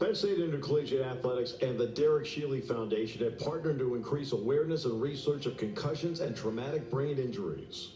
Penn State Intercollegiate Athletics and the Derek Shealy Foundation have partnered to increase awareness and research of concussions and traumatic brain injuries.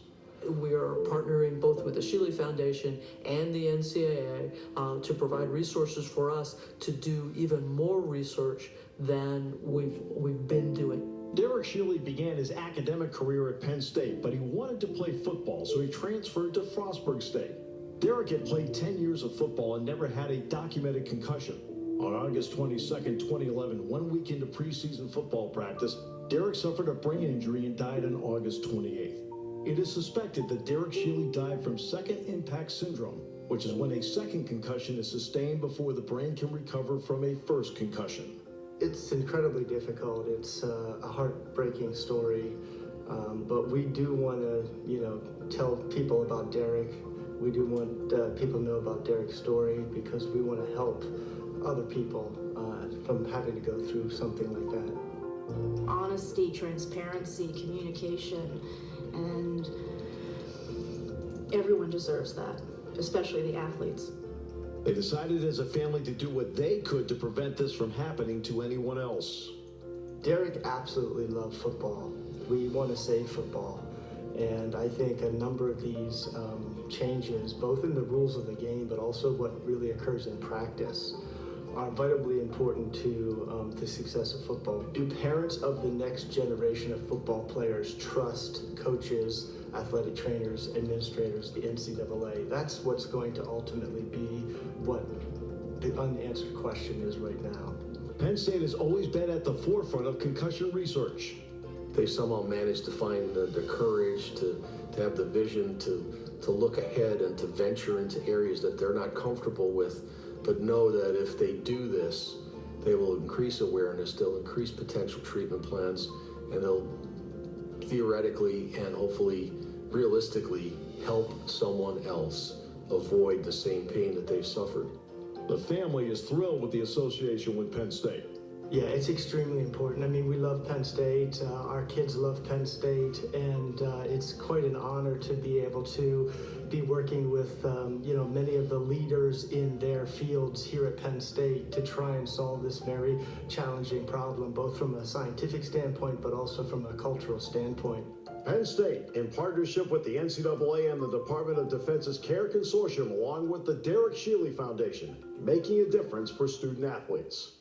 We are partnering both with the Shealy Foundation and the NCAA to provide resources for us to do even more research than we've been doing. Derek Shealy began his academic career at Penn State, but he wanted to play football, so he transferred to Frostburg State. Derek had played 10 years of football and never had a documented concussion. On August 22nd, 2011, 1 week into preseason football practice, Derek suffered a brain injury and died on August 28th. It is suspected that Derek Shealy died from second impact syndrome, which is when a second concussion is sustained before the brain can recover from a first concussion. It's incredibly difficult. It's a heartbreaking story, but we do want to, tell people about Derek. We do want people to know about Derek's story because we want to help other people from having to go through something like that. Honesty, transparency, communication, and everyone deserves that, especially the athletes. They decided as a family to do what they could to prevent this from happening to anyone else. Derek absolutely loved football. We want to save football. And I think a number of these changes, both in the rules of the game, but also what really occurs in practice, are vitally important to the success of football. Do parents of the next generation of football players trust coaches, athletic trainers, administrators, the NCAA? That's what's going to ultimately be what the unanswered question is right now. Penn State has always been at the forefront of concussion research. They somehow managed to find the courage to have the vision to look ahead and to venture into areas that they're not comfortable with, but know that if they do this, they will increase awareness, they'll increase potential treatment plans, and they'll theoretically and hopefully realistically help someone else avoid the same pain that they've suffered. The family is thrilled with the association with Penn State. Yeah, it's extremely important. I mean, we love Penn State. Our kids love Penn State, and it's quite an honor to be able to be working with, many of the leaders in their fields here at Penn State to try and solve this very challenging problem, both from a scientific standpoint, but also from a cultural standpoint. Penn State, in partnership with the NCAA and the Department of Defense's CARE Consortium, along with the Derek Shealy Foundation, making a difference for student athletes.